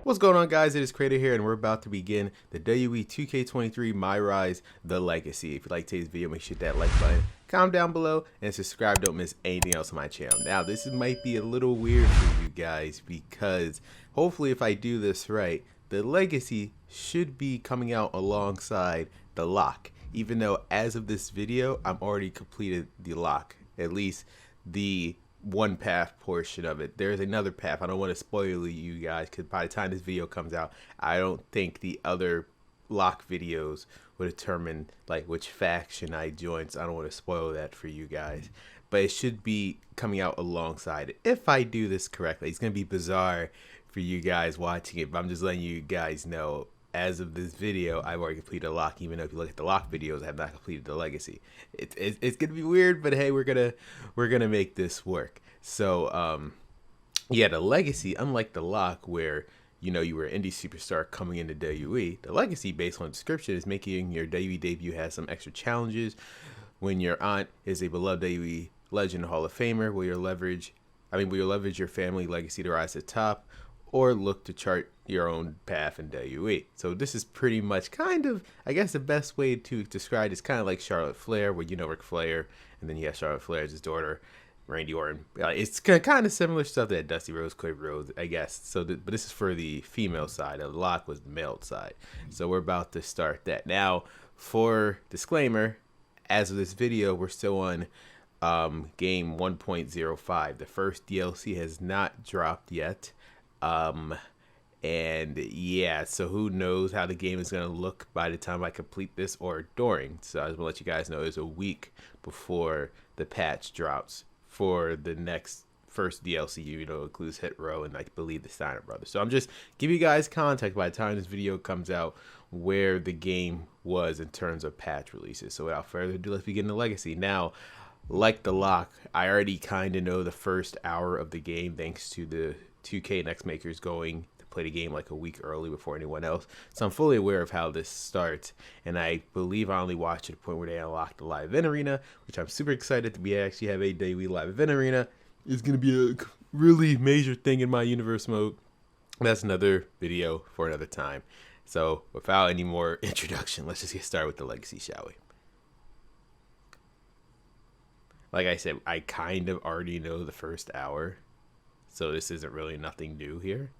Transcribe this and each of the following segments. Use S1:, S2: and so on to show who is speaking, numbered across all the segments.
S1: What's going on, guys? It is Creator here, and we're about to begin the WWE 2K23 My Rise The Legacy. If you like today's video, make sure you hit that like button, comment down below, and subscribe. Don't miss anything else on my channel. Now, this might be a little weird for you guys because hopefully if I do this right, the Legacy should be coming out alongside the lock. Even though as of this video, I'm already completed the lock, at least the one path portion of it. There's another path. I don't want to spoil you guys because by the time this video comes out, I don't think the other lock videos will determine like which faction I join, so I don't want to spoil that for you guys. But it should be coming out alongside it if I do this correctly. It's gonna be bizarre for you guys watching it, but I'm just letting you guys know as of this video, I've already completed a lock. Even though if you look at the lock videos, I have not completed the legacy. It's gonna be weird, but hey, we're gonna make this work. So yeah, the legacy, unlike the lock where you know you were an indie superstar coming into WWE, the legacy, based on the description, is making your WWE debut has some extra challenges. When your aunt is a beloved WWE legend, Hall of Famer, will you leverage your family legacy to rise to the top, or look to chart your own path in WWE. So this is pretty much kind of, I guess the best way to describe it is kind of like Charlotte Flair, where you know Ric Flair, and then you have Charlotte Flair as his daughter, Randy Orton. It's kind of similar stuff that Dusty Rhodes, Cody Rhodes, I guess. So, but this is for the female side. The lock was the male side. So we're about to start that. Now, for disclaimer, as of this video, we're still on game 1.05. The first DLC has not dropped yet. And yeah, so who knows how the game is going to look by the time I complete this or during. So I just want to let you guys know it's a week before the patch drops for the next first DLC, you know, includes Hit Row and I believe the Steiner Brothers. So I'm just giving you guys context by the time this video comes out where the game was in terms of patch releases. So without further ado, let's begin the legacy. Now, like the lock, I already kind of know the first hour of the game thanks to the 2K Next makers going to play the game like a week early before anyone else. So I'm fully aware of how this starts, and I believe I only watched to the point where they unlocked the live event arena, which I'm super excited to be actually have a WWE live event arena. It's going to be a really major thing in my universe mode. That's another video for another time. So without any more introduction, let's just get started with the legacy, shall we? Like I said, I kind of already know the first hour, so this isn't really nothing new here.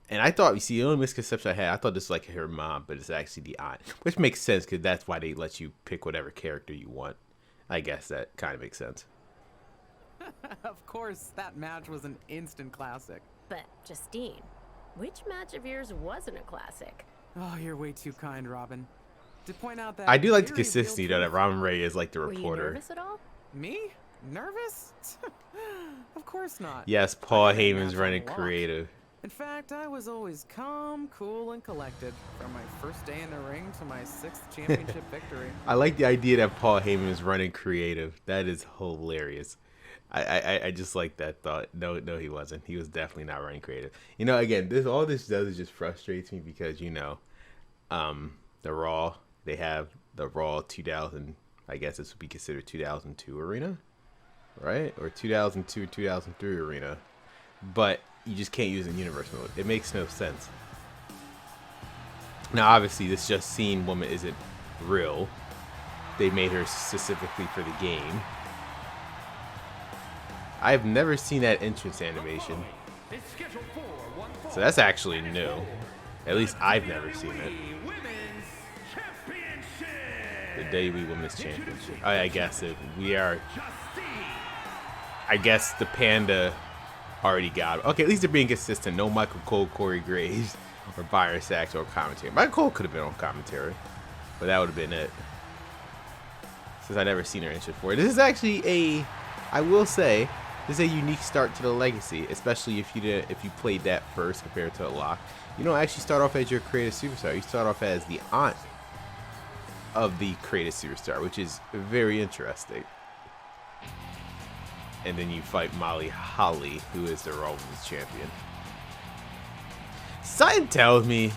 S1: And I thought, you see, the only misconception I had, I thought this was like her mom, but it's actually the aunt, which makes sense because that's why they let you pick whatever character you want. I guess that kind of makes sense.
S2: Of course, that match was an instant classic.
S3: But, Justine, which match of yours wasn't a classic?
S2: Oh, you're way too kind, Robin. To point out that
S1: I do like the consistency though, that Robin Ray is like the reporter.
S3: Were you nervous at all?
S2: Me? Nervous? Of course not.
S1: Yes, Paul Heyman's running creative.
S2: In fact, I was always calm, cool, and collected from my first day in the ring to my 6th championship victory.
S1: I like the idea that Paul Heyman is running creative. That is hilarious. I just like that thought. No, he wasn't. He was definitely not running creative. You know, again, all this does is just frustrates me because, you know, the Raw, they have the Raw 2000, I guess this would be considered 2002 arena, right? Or 2002, 2003 arena. But you just can't use it in universe mode. It makes no sense. Now, obviously, this Just Seen woman isn't real. They made her specifically for the game. I've never seen that entrance animation. So that's actually new. At least I've never seen it. The WWE Women's Championship. I guess we are. I guess the Panda already got it. Okay, at least they're being consistent. No Michael Cole, Corey Graves, or Byron Saxton or commentary. Michael Cole could have been on commentary, but that would have been it. Since I never seen her entrance before. This is actually I will say, this is a unique start to the legacy, especially if you played that first compared to a lock. You don't actually start off as your creative superstar. You start off as the aunt of the creative superstar, which is very interesting. And then you fight Molly Holly, who is the Raw Women's Champion. Something tells me,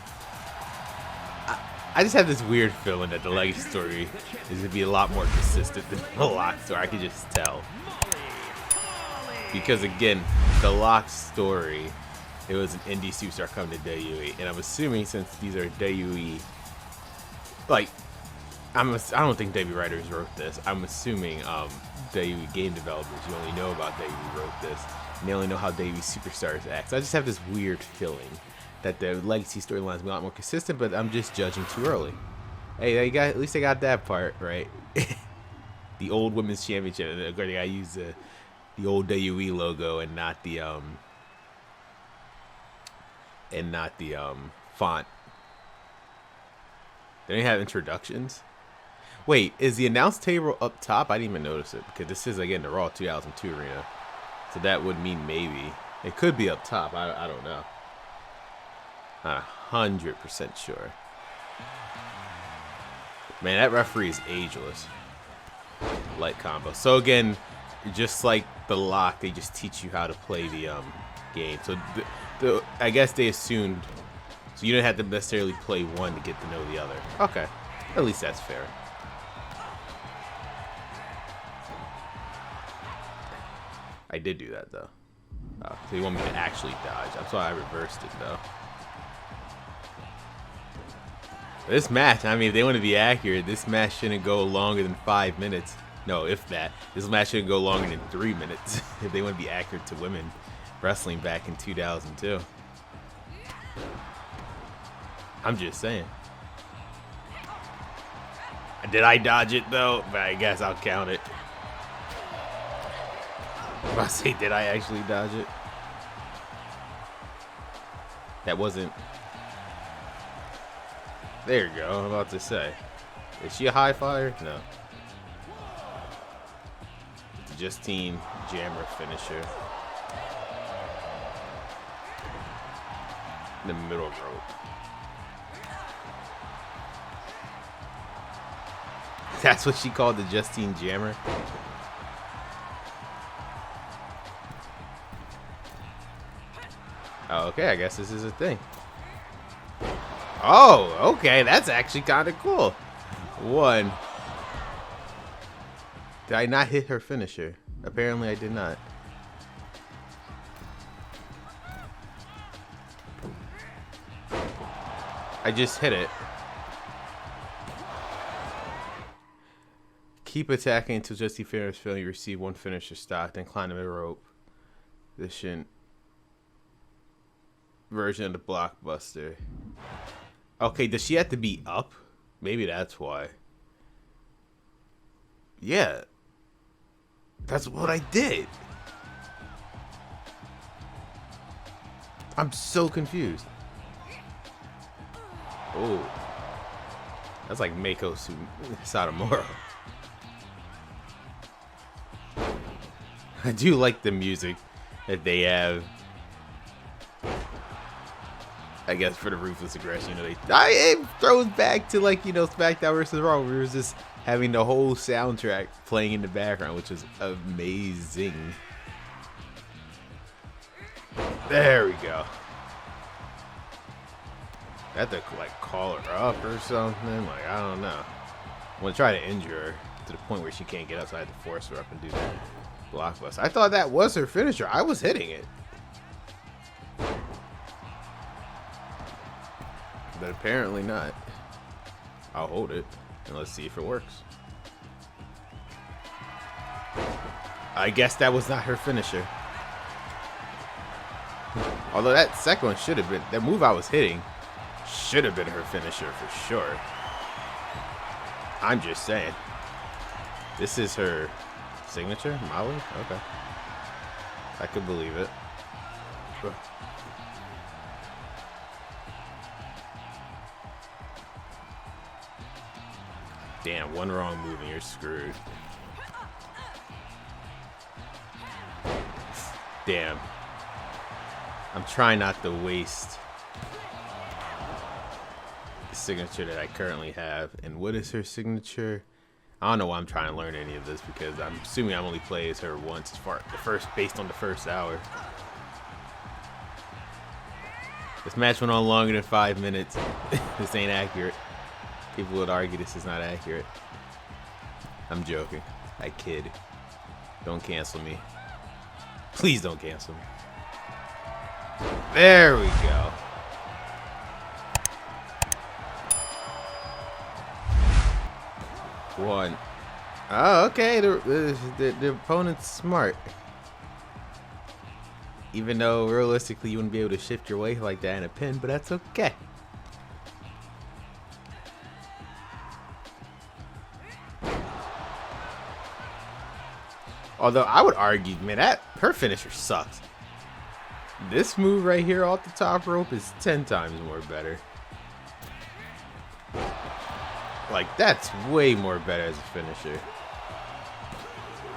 S1: I just have this weird feeling that the legacy story is going to be a lot more consistent than the lock story. I can just tell. Because again, the lock story it was an indie superstar coming to WWE, and I'm assuming since these are WWE, like, I don't think WWE writers wrote this. I'm assuming WWE game developers, you only know about WWE wrote this, and they only know how WWE superstars act. So I just have this weird feeling that the legacy storylines be a lot more consistent, but I'm just judging too early. Hey, at least they got that part right. The old women's championship. They gotta use the old WWE logo and not the font. They didn't have introductions. Wait, is the announce table up top? I didn't even notice it because this is again the Raw 2002 arena, so that would mean maybe it could be up top. I don't know. Not 100% sure. Man, that referee is ageless. Light combo. So again, just like the lock, they just teach you how to play the game. So I guess they assumed, so you didn't have to necessarily play one to get to know the other. Okay, at least that's fair. I did do that though. Oh, so you want me to actually dodge? That's why I reversed it though. This match, I mean, if they want to be accurate, this match shouldn't go longer than 5 minutes. No, if that. This match shouldn't go longer than 3 minutes if they want to be accurate to women wrestling back in 2002. I'm just saying. Did I dodge it though? But I guess I'll count it. I say, did I actually dodge it? That wasn't. There you go. I'm about to say. Is she a high flyer? No. It's a Justine Jammer finisher. In the middle rope. That's what she called the Justine Jammer? Oh, okay, I guess this is a thing. Oh, okay, that's actually kind of cool. One. Did I not hit her finisher? Apparently I did not. I just hit it. Keep attacking until just the finish fail. You receive one finisher stock, then climb the rope. This shouldn't. Version of the blockbuster. Okay, does she have to be up? Maybe that's why. Yeah. That's what I did. I'm so confused. Oh. That's like Mako Satomura. I do like the music that they have. I guess for the ruthless aggression, you know, it throws back to, like, you know, SmackDown versus Raw. We were just having the whole soundtrack playing in the background, which was amazing. There we go. I have to, like, call her up or something. Like, I don't know. I'm gonna try to injure her to the point where she can't get up, so I had to force her up and do that blockbuster. I thought that was her finisher. I was hitting it. But apparently not. I'll hold it and let's see if it works. I guess that was not her finisher. Although that second one should have been, that move I was hitting should have been her finisher for sure. I'm just saying. This is her signature, Molly? Okay. I could believe it. Damn, one wrong move and you're screwed. Damn. I'm trying not to waste the signature that I currently have. And what is her signature? I don't know why I'm trying to learn any of this because I'm assuming I'm only playing as her once as far based on the first hour. This match went on longer than 5 minutes. This ain't accurate. People would argue this is not accurate. I'm joking. I kid. Don't cancel me. Please don't cancel me. There we go. One. Oh, okay. The opponent's smart. Even though realistically you wouldn't be able to shift your weight like that in a pin, but that's okay. Although I would argue, man, that her finisher sucks. This move right here off the top rope is 10 times more better. Like, that's way more better as a finisher.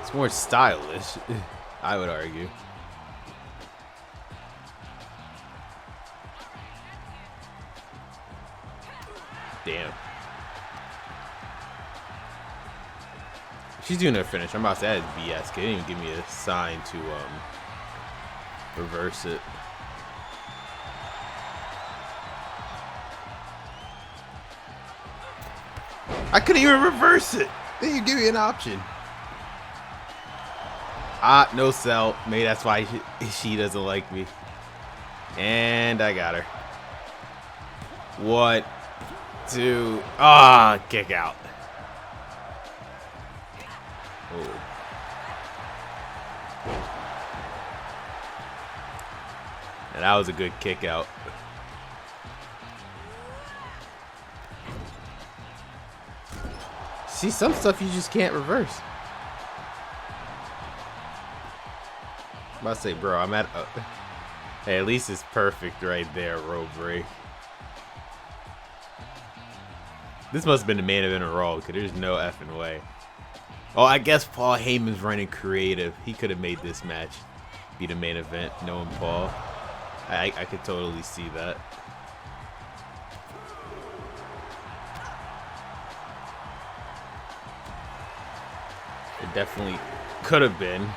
S1: It's more stylish, I would argue. Damn. She's doing her finish. I'm about to say that is BS. They didn't even give me a sign to reverse it. I couldn't even reverse it. They didn't give me an option. Ah, no sell. Maybe that's why she doesn't like me. And I got her. 1, 2. Ah, kick out. Oh. And that was a good kick out. See, some stuff you just can't reverse. I'm about to say, bro, I'm at... hey, at least it's perfect right there, rope break. This must have been the main event of Raw, because there's no effing way. Oh, I guess Paul Heyman's running creative. He could have made this match be the main event, knowing Paul. I could totally see that. It definitely could have been.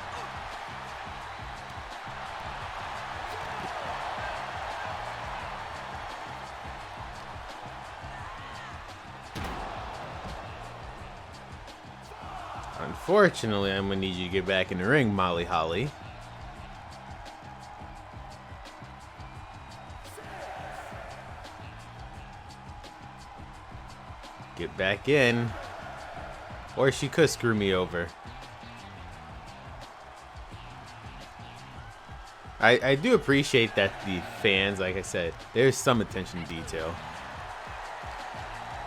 S1: Unfortunately, I'm going to need you to get back in the ring, Molly Holly. Get back in. Or she could screw me over. I do appreciate that the fans, like I said, there's some attention to detail.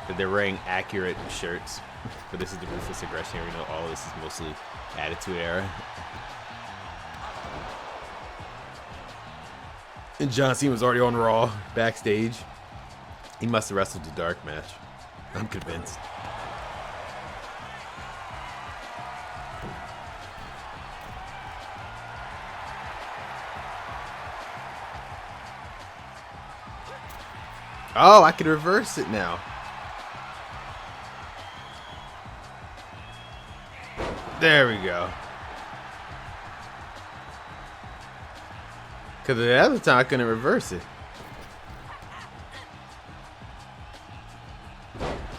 S1: That they're wearing accurate shirts. But this is the Ruthless Aggression era. You know, all this is mostly Attitude Era. And John Cena was already on Raw backstage. He must have wrestled the dark match. I'm convinced. Oh, I can reverse it now. There we go. Because the other time I couldn't reverse it.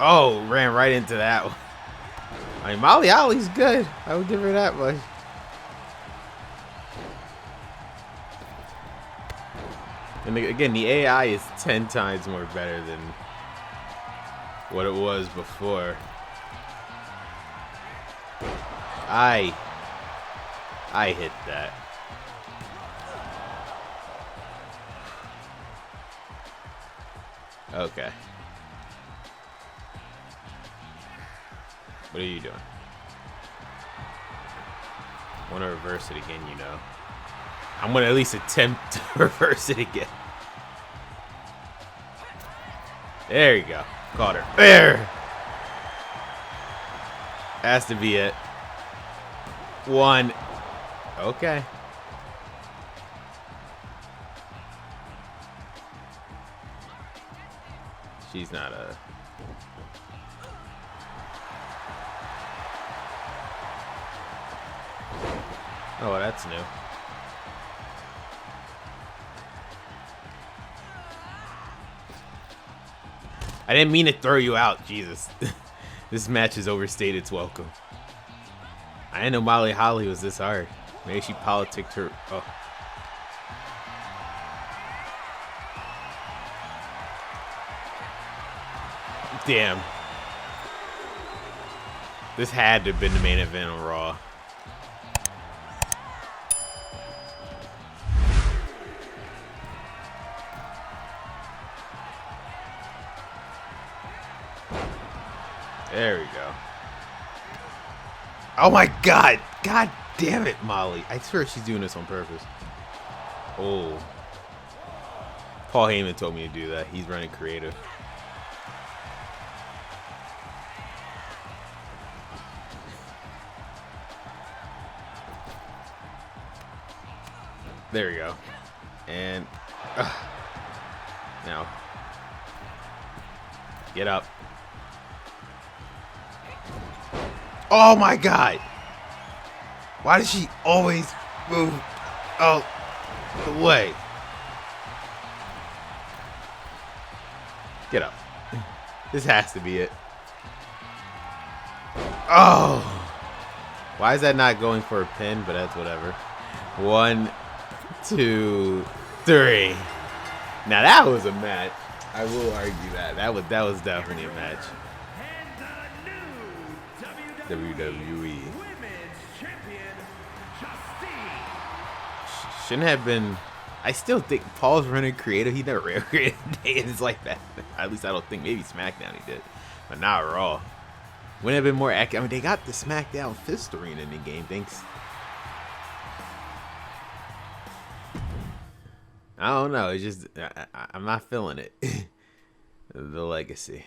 S1: Oh, ran right into that one. I mean, Molly Holly's good. I would give her that much. And again, the AI is 10 times more better than what it was before. I hit that. Okay. What are you doing? I want to reverse it again, you know. I'm going to at least attempt to reverse it again. There you go. Caught her. There! Has to be it. 1. Okay. She's not a... Oh, that's new. I didn't mean to throw you out, Jesus. This match has overstayed its welcome. I didn't know Molly Holly was this hard. Maybe she politicked her. Oh. Damn. This had to have been the main event on Raw. There we go. Oh my God. God damn it, Molly. I swear she's doing this on purpose. Oh. Paul Heyman told me to do that. He's running creative. There we go. And now get up. Oh my God. Why does she always move out the way? Get up. This has to be it. Oh. Why is that not going for a pin? But that's whatever. 1, 2, 3. Now that was a match. I will argue that. That was definitely a match. WWE. Shouldn't have been. I still think Paul's running creative. He never ran creative days like that. At least I don't think. Maybe SmackDown he did, but not Raw. Wouldn't have been more accurate. I mean, they got the SmackDown Fist Arena in the game. Thanks. I don't know. It's just I'm not feeling it. The legacy.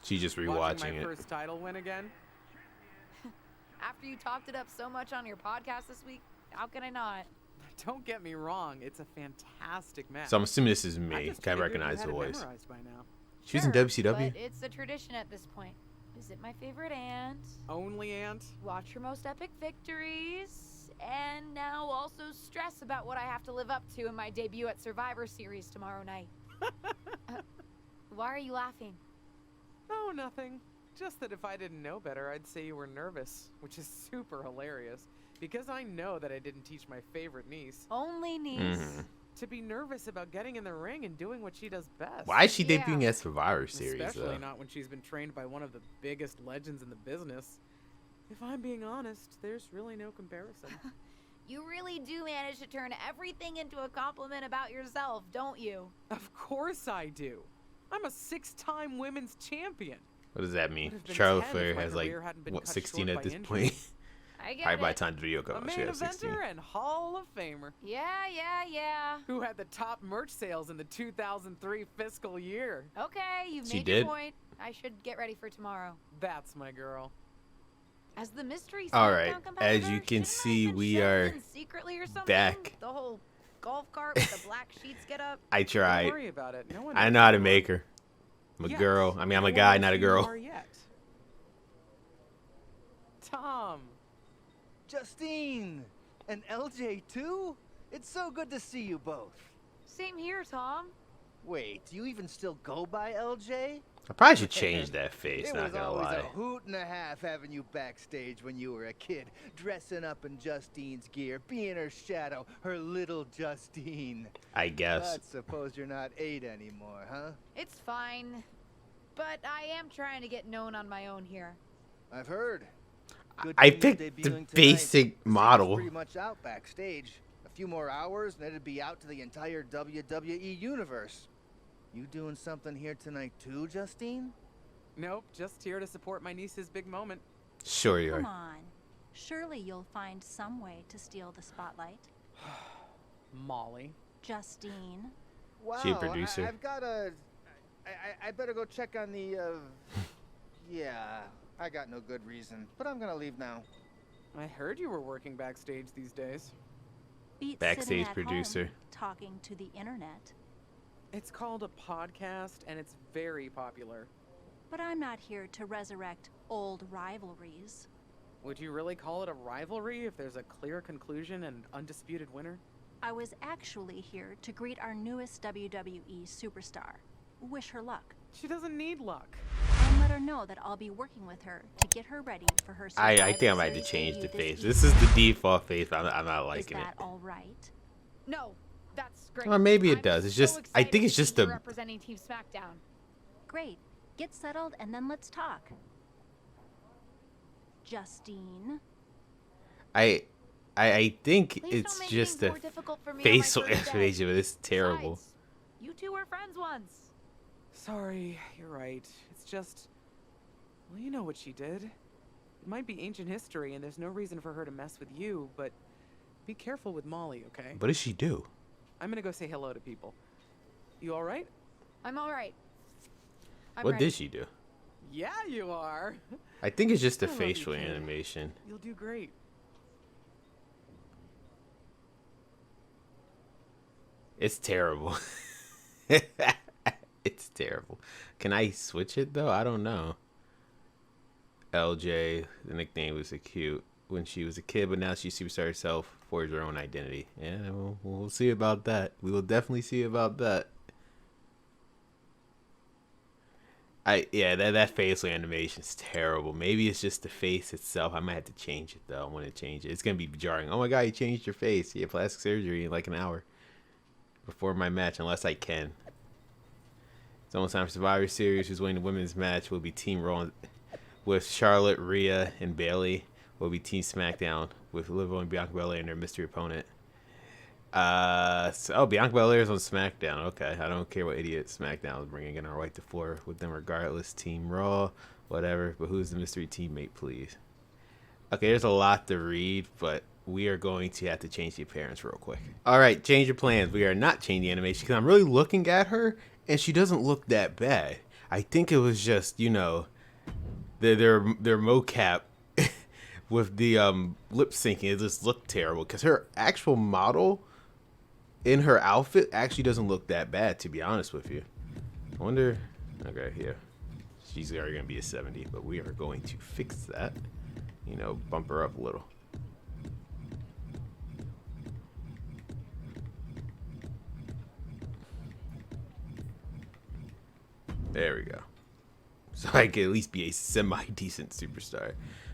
S1: She's just rewatching
S2: my
S1: it.
S2: First title win again.
S4: After you talked it up so much on your podcast this week, how can I not?
S2: Don't get me wrong, it's a fantastic match.
S1: So I'm assuming this is
S2: I
S1: me.
S2: just
S1: Can't
S2: figured you
S1: recognize
S2: had
S1: the
S2: it
S1: voice.
S2: memorized by now.
S1: She was in
S4: Sure,
S1: WCW.
S4: But it's a tradition at this point. Visit my favorite aunt,
S2: Only aunt?
S4: watch her most epic victories, and now also stress about what I have to live up to in my debut at Survivor Series tomorrow night. Why are you laughing?
S2: Oh, nothing. Just that if I didn't know better, I'd say you were nervous, which is super hilarious. Because I know that I didn't teach my favorite niece
S4: Only niece.
S2: to be nervous about getting in the ring and doing what she does best.
S1: Why is she
S4: Yeah.
S1: debuting at Survivor Series?
S2: Especially not when she's been trained by one of the biggest legends in the business. If I'm being honest, there's really no comparison.
S4: You really do manage to turn everything into a compliment about yourself, don't you?
S2: Of course I do. I'm a 6-time women's champion.
S1: What does that mean?
S2: Would've been
S1: Charlotte
S2: 10 if
S1: Flair
S2: my
S1: has like
S2: career hadn't been
S1: what
S2: cut
S1: 16
S2: short
S1: at
S2: by
S1: this
S2: injury.
S1: point.
S4: I get
S1: Probably by the
S4: it.
S1: time the video
S2: A
S1: goes, she
S2: main
S1: has 16.
S2: eventer and Hall of Famer.
S4: Yeah.
S2: Who had the top merch sales in the 2003 fiscal year.
S4: Okay, you've
S1: She
S4: made
S1: did?
S4: your point. I should get ready for tomorrow.
S2: That's my girl.
S4: As the mystery
S1: All
S4: SmackDown
S1: right,
S4: competitor,
S1: as you can
S4: shouldn't I
S1: see,
S4: have been
S1: we
S4: shown
S1: are
S4: in secretly or something?
S1: back.
S4: The whole golf cart with the black sheets get up.
S1: I
S2: Don't
S1: tried.
S2: worry about it. No one
S1: I
S2: knows
S1: know how
S2: who
S1: to
S2: you
S1: make
S2: are.
S1: her. I'm a
S2: Yet.
S1: girl. I mean, I'm a
S2: No
S1: guy,
S2: one
S1: not a
S2: knows who you
S1: girl.
S2: are yet. Tom.
S5: Justine! And LJ too? It's so good to see you both.
S4: Same here, Tom.
S5: Wait, do you even still go by LJ?
S1: I probably should change that face,
S5: It
S1: not
S5: was
S1: gonna
S5: always
S1: lie.
S5: a hoot and a half having you backstage when you were a kid, dressing up in Justine's gear, being her shadow, her little Justine.
S1: I guess.
S5: But suppose you're not 8 anymore, huh?
S4: It's fine. But I am trying to get known on my own here.
S5: I've heard. Good
S1: I
S5: thing
S1: picked
S5: you're
S1: the
S5: debuting tonight.
S1: basic
S5: The secret's
S1: model.
S5: pretty much out backstage. A few more hours and it'd be out to the entire WWE universe. You doing something here tonight too, Justine?
S2: Nope, just here to support my niece's big moment.
S1: Sure you
S6: Come
S1: are.
S6: on. Surely you'll find some way to steal the spotlight.
S2: Molly.
S6: Justine.
S5: Wow,
S1: She a producer?
S5: I've got a... I better go check on the, Yeah, I got no good reason, but I'm gonna leave now.
S2: I heard you were working backstage these days.
S6: Beat
S1: Backstage
S6: sitting at
S1: producer.
S6: home, talking to the internet.
S2: It's called a podcast, and it's very popular.
S6: But I'm not here to resurrect old rivalries.
S2: Would you really call it a rivalry if there's a clear conclusion and undisputed winner?
S6: I was actually here to greet our newest WWE superstar. Wish her luck.
S2: She doesn't need luck.
S6: And and let her know that I'll be working with her to get her ready for her Survivor
S1: I think I might have to
S6: Series
S1: change the
S6: debut
S1: face.
S6: this
S1: This is the default face. I'm not liking
S6: Is
S1: it.
S6: that all right?
S4: No, that's great.
S1: Or maybe it
S4: I'm
S1: does. It's
S4: so
S1: just I think
S4: excited
S1: it's
S4: to
S1: just
S4: see you
S1: a
S4: representing Team SmackDown.
S6: Great. Get settled and then let's talk. Justine.
S1: I think
S4: Please
S1: it's
S4: don't make
S1: just
S4: things
S1: a
S4: more difficult for me on my
S1: facial
S4: first day.
S1: explanation, but it's terrible.
S4: Besides, you two were friends once.
S2: Sorry, you're right. It's just, well, you know what she did. It might be ancient history, and there's no reason for her to mess with you, but be careful with Molly, okay?
S1: What does she do?
S2: I'm gonna go say hello to people. You all right?
S4: I'm all right. I'm
S1: What
S4: ready.
S1: did she do?
S2: Yeah, you are.
S1: I think it's just the
S2: I love you,
S1: facial
S2: kid.
S1: animation.
S2: You'll do great.
S1: It's terrible. It's terrible. Can I switch it though? I don't know. LJ, the nickname was cute when she was a kid, but now she's superstar herself, forged her own identity. Yeah, we'll see about that. We will definitely see about that. That facial animation is terrible. Maybe it's just the face itself. I might have to change it though. I want to change it. It's gonna be jarring. Oh my god, you changed your face. You had plastic surgery in like an hour before my match, unless I can. It's almost time for Survivor Series. Who's winning the women's match will be Team Raw with Charlotte, Rhea, and Bayley. Will be Team SmackDown with Liv and Bianca Belair and their mystery opponent. Bianca Belair is on SmackDown. Okay, I don't care what idiot SmackDown is bringing in our right to floor with them regardless. Team Raw, whatever. But who's the mystery teammate, please? Okay, there's a lot to read, but we are going to have to change the appearance real quick. All right, change your plans. We are not changing the animation because I'm really looking at her, and she doesn't look that bad. I think it was just, you know, their mocap with the lip syncing. It just looked terrible because her actual model in her outfit actually doesn't look that bad, to be honest with you. I wonder. Okay, yeah, she's already gonna be a 70, but we are going to fix that. You know, bump her up a little. There we go. So I can at least be a semi-decent superstar.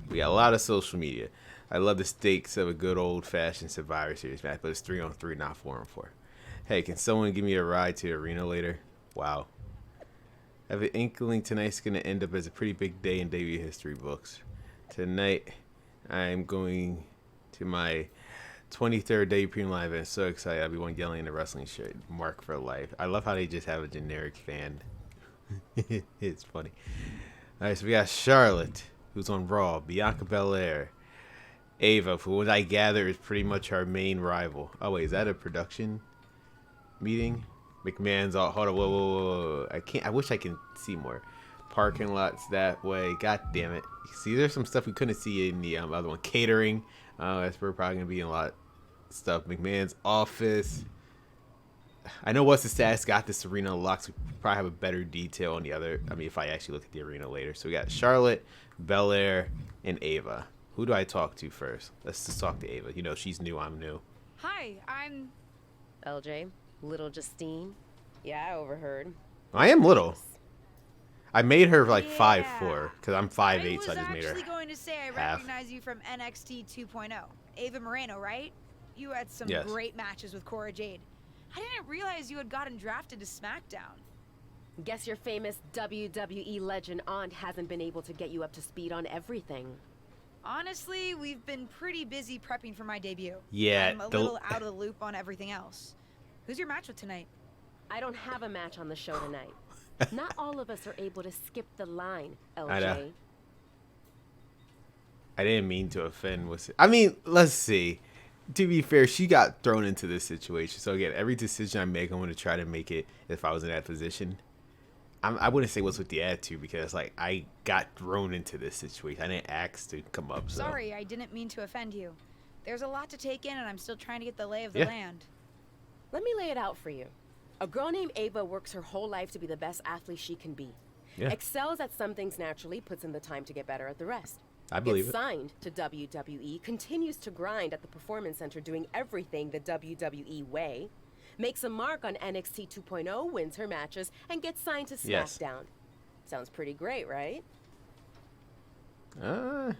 S1: We got a lot of social media. I love the stakes of a good old-fashioned Survivor Series match, but it's 3-on-3, not 4-on-4. Hey, can someone give me a ride to the arena later? Wow. I have an inkling tonight's going to end up as a pretty big day in WWE history books. Tonight, I'm going to my 23rd day premium live event. So excited. I'll be one yelling in a wrestling shirt. Mark for life. I love how they just have a generic fan. It's funny. All right, so we got Charlotte, who's on Raw. Bianca Belair. Ava, who what I gather is pretty much our main rival. Oh, wait, is that a production meeting? McMahon's all, hold on, whoa. I wish I can see more. Parking lots that way. God damn it. See, there's some stuff we couldn't see in the other one. Catering. That's we're probably going to be in a lot of stuff. McMahon's office. I know what's the status got this arena locked. So we probably have a better detail on the other. I mean, if I actually look at the arena later. So we got Charlotte, Belair, and Ava. Who do I talk to first? Let's just talk to Ava. You know, she's new. I'm new.
S4: Hi, I'm...
S3: LJ, little Justine. Yeah, I overheard.
S1: I am little. I made her like
S4: Yeah.
S1: 5'4" because I'm 5'8", so I just made her.
S4: actually going to say I
S1: half.
S4: recognize you from NXT 2.0. Ava Moreno, right? You had some
S1: Yes.
S4: great matches with Cora Jade. I didn't realize you had gotten drafted to SmackDown.
S3: Guess your famous WWE legend aunt hasn't been able to get you up to speed on everything.
S4: Honestly, we've been pretty busy prepping for my debut.
S1: Yeah,
S4: I'm a
S1: the-
S4: little out of the loop on everything else. Who's your match with tonight?
S3: I don't have a match on the show tonight. Not all of us are able to skip the line,
S1: I know.
S3: LJ.
S1: I didn't mean to offend. I mean, let's see. To be fair, she got thrown into this situation. So again, every decision I make, I'm going to try to make it if I was in that position. I wouldn't say what's with the attitude because like I got thrown into this situation. I didn't ask to come up. So.
S4: Sorry, I didn't mean to offend you. There's a lot to take in, and I'm still trying to get the lay of the
S1: Yeah.
S4: land.
S3: Let me lay it out for you. A girl named Ava works her whole life to be the best athlete she can be.
S1: Yeah.
S3: Excels at some things naturally, puts in the time to get better at the rest.
S1: I believe
S3: Gets
S1: it.
S3: signed to WWE, continues to grind at the Performance Center doing everything the WWE way, makes a mark on NXT 2.0, wins her matches, and gets signed to
S1: Yes.
S3: SmackDown. Sounds pretty great, right?
S1: Yeah.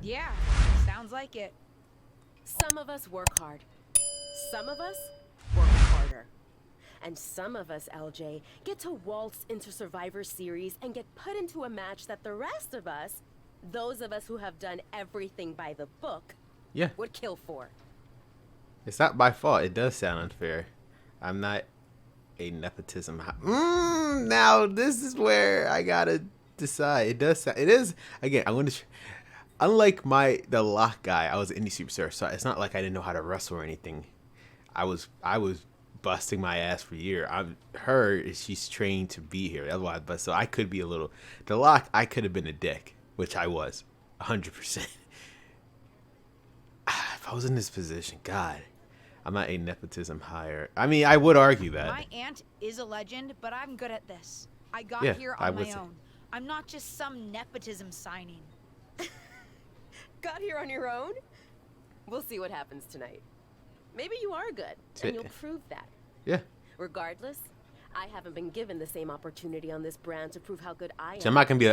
S4: Yeah, sounds like it.
S3: Some of us work hard. Some of us work harder. And some of us, LJ, get to waltz into Survivor Series and get put into a match that the rest of us, those of us who have done everything by the book,
S1: Yeah.
S3: would kill for.
S1: It's not my fault. It does sound unfair. I'm not a nepotism. Now this is where I gotta decide. It does. It is. Again, I'm gonna. Unlike the Lock guy, I was an indie superstar, so it's not like I didn't know how to wrestle or anything. I was busting my ass for a year. She's trained to be here. Otherwise, but so I could be a little. The Lock, I could have been a dick, which I was, 100%. If I was in this position, God, I'm not a nepotism hire. I mean, I would argue that.
S4: My aunt is a legend, but I'm good at this. I got
S1: Yeah,
S4: here
S1: I
S4: on
S1: would
S4: my
S1: say.
S4: own. I'm not just some nepotism signing.
S3: Got here on your own? We'll see what happens tonight. Maybe you are good, and you'll prove that.
S1: Yeah.
S3: Regardless, I haven't been given the same opportunity on this brand to prove how good I am.
S1: So I'm not gonna be a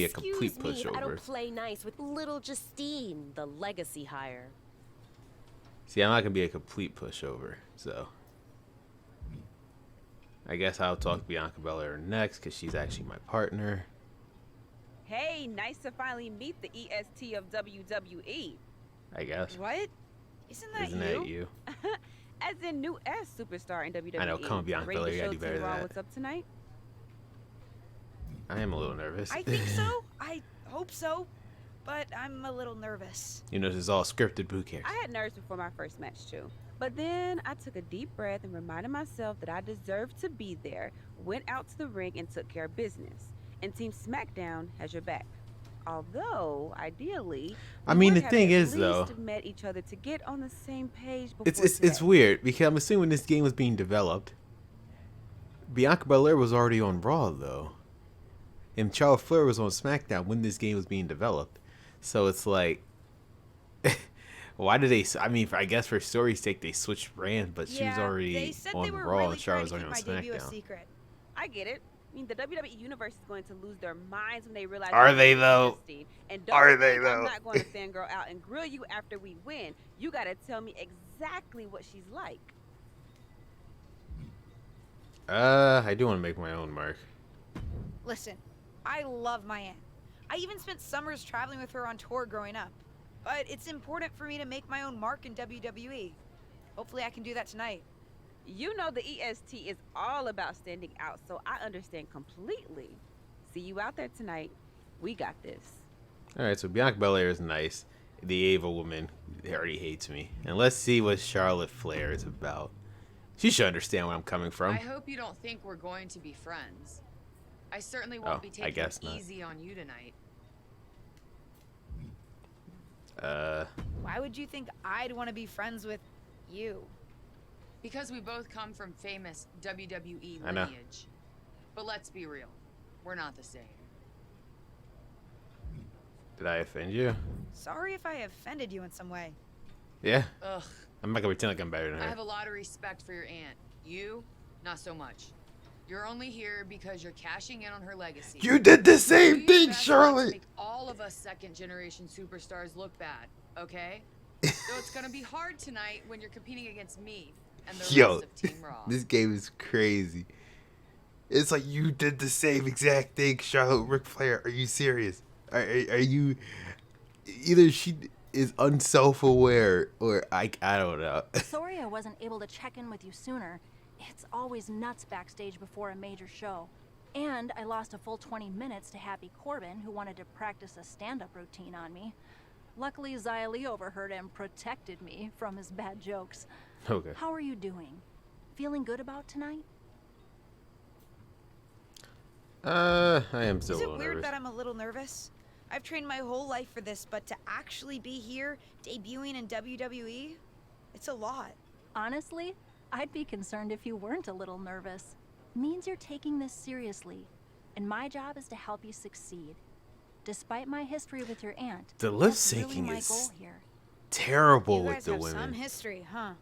S3: So
S1: complete
S3: excuse me if I
S1: pushover.
S3: don't play nice with little Justine, the legacy hire.
S1: See, I'm not gonna be a complete pushover. So I guess I'll talk to Bianca Belair next because she's actually my partner.
S7: Hey, nice to finally meet the EST of WWE.
S1: I guess.
S7: What? Isn't that
S1: Isn't
S7: you?
S1: that you?
S7: As in new S superstar in WWE.
S1: I know, come on, Bianca
S7: Ready to
S1: Belair, you gotta
S7: show
S1: do better
S7: Team
S1: than
S7: Raw
S1: that.
S7: What's up tonight?
S1: I am a little nervous.
S4: I think so. I hope so. But I'm a little nervous.
S1: You know, this is all scripted. Who cares?
S7: I had nerves before my first match too. But then I took a deep breath and reminded myself that I deserved to be there, went out to the ring and took care of business. And Team SmackDown has your back. Although, ideally,
S1: I
S7: we
S1: mean,
S7: would
S1: the
S7: have
S1: thing
S7: at
S1: is, though,
S7: least met each other to get on the same page before
S1: it's
S7: today.
S1: weird because I'm assuming when this game was being developed, Bianca Belair was already on Raw though, and Charlotte Flair was on SmackDown when this game was being developed. So it's like, why did they? I mean, I guess for story's sake, they switched brands, but she was already
S4: they said they
S1: on
S4: were
S1: Raw
S4: really
S1: and Charlotte was
S4: trying
S1: already
S4: to
S1: on
S4: keep my debut a
S1: SmackDown.
S4: secret.
S7: I get it. I mean, the WWE universe is going to lose their minds when they realize.
S1: Are
S7: I'm
S1: they,
S7: so
S1: though?
S7: interesting. And don't
S1: Are they,
S7: think
S1: though?
S7: I'm not going to fangirl out and grill you after we win. You got to tell me exactly what she's like.
S1: I do want to make my own mark.
S4: Listen, I love my aunt. I even spent summers traveling with her on tour growing up. But it's important for me to make my own mark in WWE. Hopefully I can do that tonight.
S7: You know the EST is all about standing out, so I understand completely. See you out there tonight. We got this.
S1: All right, so Bianca Belair is nice. The Ava woman already hates me, and let's see what Charlotte Flair is about. She should understand where I'm coming from.
S8: I hope you don't think we're going to be friends. I certainly won't be
S1: I
S8: taking
S1: guess
S8: it
S1: not.
S8: easy on you tonight.
S4: Why would you think I'd want to be friends with you?
S8: Because we both come from famous WWE
S1: I know.
S8: lineage. But let's be real, we're not the same.
S1: Did I offend you?
S4: Sorry if I offended you in some way.
S1: Yeah.
S8: Ugh,
S1: I'm not gonna pretend like I'm better than
S8: I
S1: her.
S8: have a lot of respect for your aunt. You, not so much. You're only here because you're cashing in on her legacy.
S1: You did the
S8: Do
S1: same
S8: your
S1: thing,
S8: best not to
S1: Charlotte.
S8: Make all of us second-generation superstars look bad, okay? So it's gonna be hard tonight when you're competing against me and the
S1: Yo,
S8: rest of Team Raw.
S1: this game is crazy. It's like you did the same exact thing, Charlotte. Ric Flair. Are you serious? Are you? Either she is unself-aware or I don't know.
S6: Sorry I wasn't able to check in with you sooner. It's always nuts backstage before a major show. And I lost a full 20 minutes to Happy Corbin, who wanted to practice a stand-up routine on me. Luckily, Xia Li overheard and protected me from his bad jokes.
S1: Okay.
S6: How are you doing? Feeling good about tonight?
S1: I am still
S4: Is
S1: a
S4: it
S1: little
S4: weird
S1: nervous.
S4: that I'm a little nervous? I've trained my whole life for this, but to actually be here, debuting in WWE, it's a lot.
S6: Honestly, I'd be concerned if you weren't a little nervous. Means you're taking this seriously, and my job is to help you succeed. Despite my history with your aunt,
S1: The lip
S6: that's really
S1: syncing
S6: my
S1: is
S6: goal here.
S1: Terrible
S4: You
S1: with
S4: guys
S1: the
S4: have some
S1: women.
S4: history, huh?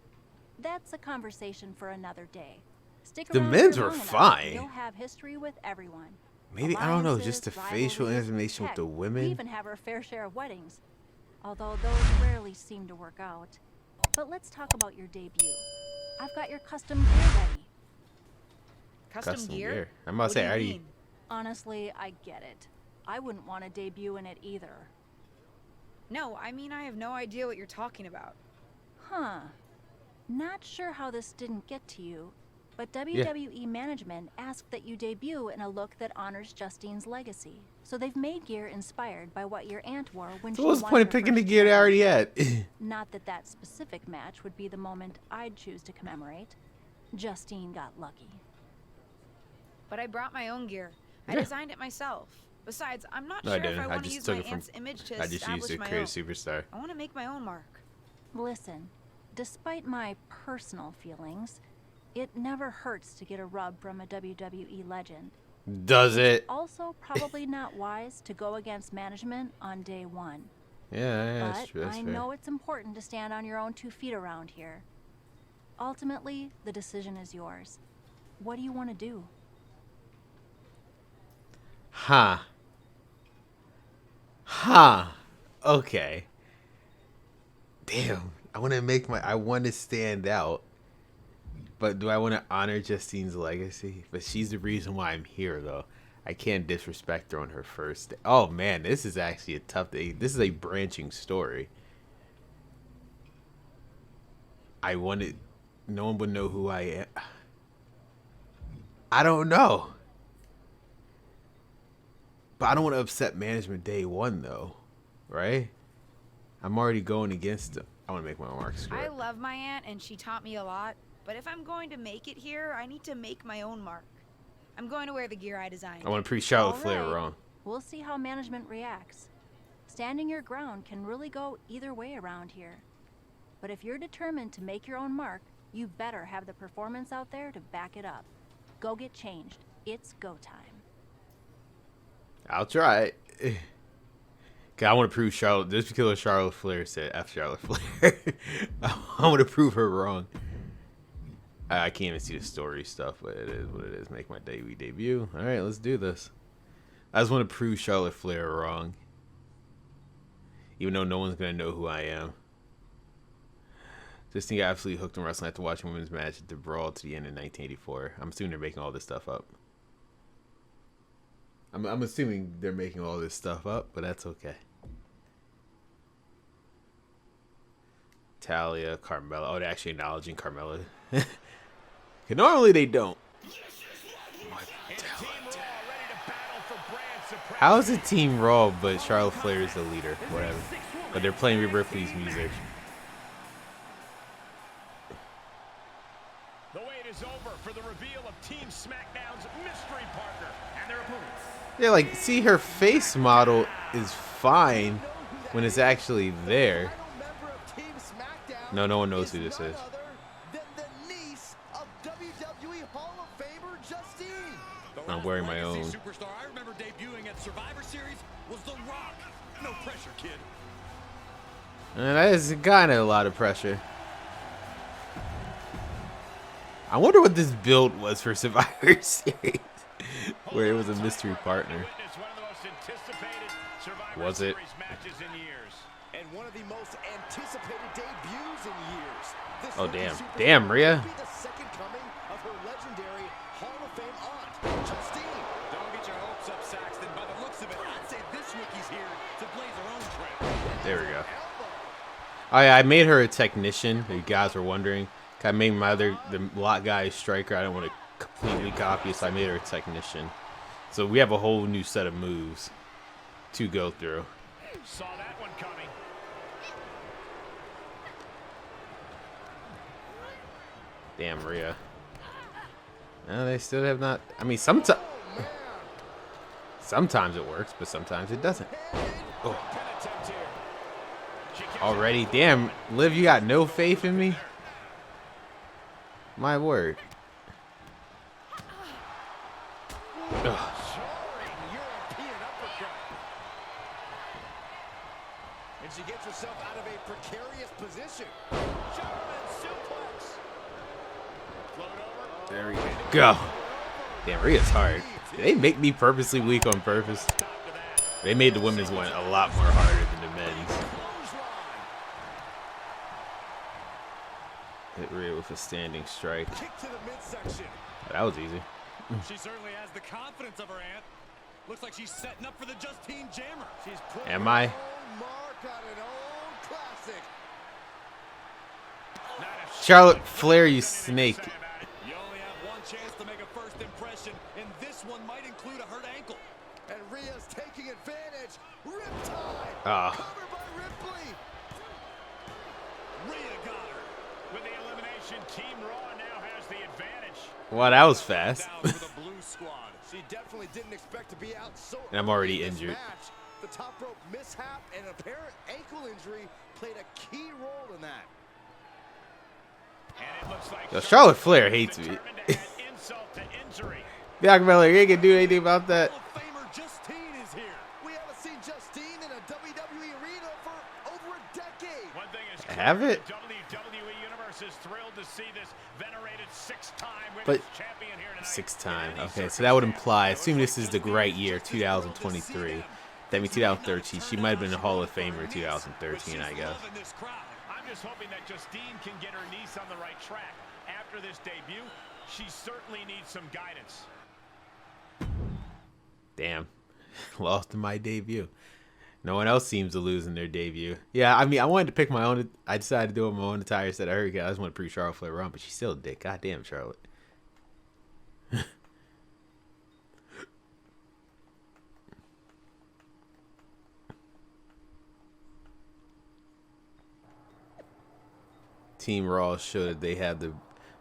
S6: That's a conversation for another day. Stick
S1: The
S6: around
S1: men's
S6: here
S1: were
S6: long enough,
S1: fine.
S6: and you'll have history with everyone.
S1: Maybe, I don't know,
S6: alliances,
S1: just the facial
S6: rivalries,
S1: animation with
S6: heck,
S1: the
S6: we
S1: women.
S6: even have our fair share of weddings, although those rarely seem to work out. But let's talk about your debut. I've got your custom gear ready.
S8: Custom gear?
S1: I'm about to say, I already.
S8: mean?
S6: Honestly, I get it. I wouldn't want to debut in it either.
S4: No, I mean, I have no idea what you're talking about.
S6: Huh. Not sure how this didn't get to you, but WWE management asked that you debut in a look that honors Justine's legacy. So they've made gear inspired by what your aunt wore when
S1: So
S6: she
S1: what's the
S6: won
S1: point of
S6: her
S1: picking the
S6: first
S1: gear they already
S6: championship.
S1: had?
S6: Not that that specific match would be the moment I'd choose to commemorate. Justine got lucky.
S4: But I brought my own gear. I
S1: Yeah.
S4: designed it myself. Besides, I'm not
S1: No,
S4: sure
S1: I
S4: if
S1: didn't.
S4: I
S1: I
S4: want to
S1: just
S4: use
S1: took
S4: my
S1: it from.
S4: aunt's image to
S1: I just used
S4: establish
S1: the
S4: my
S1: Creative
S4: own.
S1: Superstar.
S4: I want to make my own mark.
S6: Listen, despite my personal feelings, it never hurts to get a rub from a WWE legend.
S1: Does it?
S6: Also, probably not wise to go against management on day one.
S1: Yeah,
S6: But
S1: that's true. That's
S6: I
S1: fair.
S6: know it's important to stand on your own 2 feet around here. Ultimately, the decision is yours. What do you want to do?
S1: Huh. Huh. Okay. Damn. I want to stand out. But do I want to honor Justine's legacy? But she's the reason why I'm here, though. I can't disrespect her on her first day. Oh, man. This is actually a tough day. This is a branching story. No one would know who I am. I don't know. But I don't want to upset management day one, though. Right? I'm already going against them. I want to make my own mark.
S4: I love my aunt and she taught me a lot, but if I'm going to make it here, I need to make my own mark. I'm going to wear the gear I designed.
S1: I want to prove Charlotte
S6: All
S1: Flair
S6: right.
S1: wrong.
S6: We'll see how management reacts. Standing your ground can really go either way around here. But if you're determined to make your own mark, you better have the performance out there to back it up. Go get changed. It's go time.
S1: I'll try it. I want to prove Charlotte. Just because Charlotte Flair said F Charlotte Flair. I want to prove her wrong. I can't even see the story stuff, but it is what it is. Make my debut. All right, let's do this. I just want to prove Charlotte Flair wrong. Even though no one's going to know who I am. This thing got absolutely hooked on wrestling after watching women's match at the Brawl to the end in 1984. I'm assuming they're making all this stuff up. I'm assuming they're making all this stuff up, but that's okay. Talia, Carmella. Oh, they're actually acknowledging Carmella. Normally they don't. How is it Team Raw, but Charlotte Flair is the leader? Whatever. But they're playing Rhea Ripley's music.
S9: The wait is over for the reveal of Team SmackDown's mystery partner and their opponents.
S1: Yeah, like, see, her face model is fine when it's actually there. No, no one knows who this is. I'm wearing my own.
S9: Superstar I remember debuting at Survivor Series was The Rock. No pressure, kid.
S1: And that is kind of a lot of pressure. I wonder what this build was for Survivor Series, where it was a mystery partner. Was it?
S9: And one of the most anticipated debuts in years. This
S1: Oh,
S9: rookie
S1: damn.
S9: superstar
S1: Damn, Rhea.
S9: will be the second coming of her legendary Hall of Fame aunt, Justine. Don't get your hopes up, Saxton. By the looks of it, I'd say this rookie's here to blaze her own trail.
S1: There we go. Oh yeah, I made her a technician. If you guys were wondering, I made the lot guy striker. I don't want to completely copy, so I made her a technician. So we have a whole new set of moves to go through.
S9: Saw that one coming.
S1: Damn, Rhea. No, they still have not. I mean, sometimes it works, but sometimes it doesn't. Oh. Already, damn, Liv, you got no faith in me? My word. Ugh.
S9: And she gets herself out of a precarious position. German suplex. Float over.
S1: There we go. Damn, Rhea's hard. Did they make me purposely weak on purpose? They made the women's one a lot more harder than the men's. Hit Rhea with a standing strike. That was easy.
S9: She certainly has the confidence of her aunt. Looks like she's setting up for the Justine Jammer. She's putting
S1: Am I?
S9: her own mark on an old classic.
S1: Charlotte Flair, you snake.
S9: You only have one chance to make a first impression, and this one might include a hurt ankle. And Rhea's taking advantage. Riptide. Covered by Ripley. Rhea got her.
S10: With the elimination, Team Raw now has the advantage.
S1: Wow, that was fast.
S9: Down for the Blue Squad. She definitely didn't expect to be out so
S1: And I'm already
S9: early in this
S1: injured.
S9: match. The top rope mishap and apparent ankle injury played a key role in that.
S10: And it looks like
S1: Yo, Charlotte Flair hates me.
S10: insult to injury.
S1: Bianca Belair, you ain't gonna do anything about that.
S9: Hall of Famer Justine is here. We haven't seen Justine in a WWE arena for over a decade.
S10: One thing is
S1: Have it?
S10: The WWE Universe is thrilled to see this venerated six-time
S1: But
S10: women's champion here tonight.
S1: Six-time. Okay, so that would imply, assuming this is the great year, 2023. That means 2013. She might have been a Hall of Famer in 2013, I guess.
S10: Loving this crowd. I'm just hoping that Justine can get her niece on the right track. After this debut, she certainly needs some guidance.
S1: Damn. Lost in my debut. No one else seems to lose in their debut. Yeah, I mean, I wanted to pick my own. I decided to do it my own entire set. I heard I just want to prove Charlotte Flair wrong, but she's still a dick. Goddamn, Charlotte. Team Raw showed they have the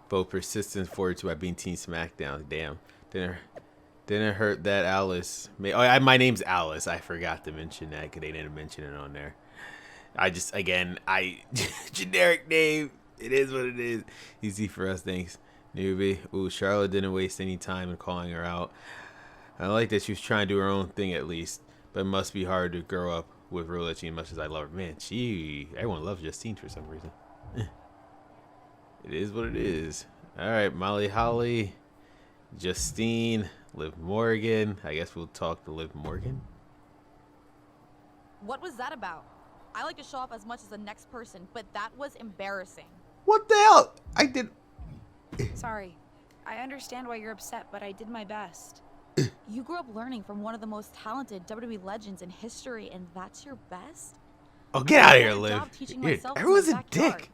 S1: both persistence forward to by being Team SmackDown. Damn. Didn't hurt that Alice. My name's Alice. I forgot to mention that because they didn't mention it on there. Generic name. It is what it is. Easy for us, thanks. Newbie. Ooh, Charlotte didn't waste any time in calling her out. I like that she was trying to do her own thing at least. But it must be hard to grow up with Roulette as much as I love her. Man, everyone loves Justine for some reason. It is what it is. Alright, Molly Holly, Justine, Liv Morgan. I guess we'll talk to Liv Morgan.
S11: What was that about? I like to show off as much as the next person, but that was embarrassing.
S1: What the hell? I did.
S11: Sorry. I understand why you're upset, but I did my best. You grew up learning from one of the most talented WWE legends in history, and that's your best?
S1: Oh, get out of here,
S11: I did a
S1: Liv.
S11: job teaching
S1: Dude,
S11: myself in
S1: everyone's
S11: my
S1: a
S11: backyard.
S1: dick.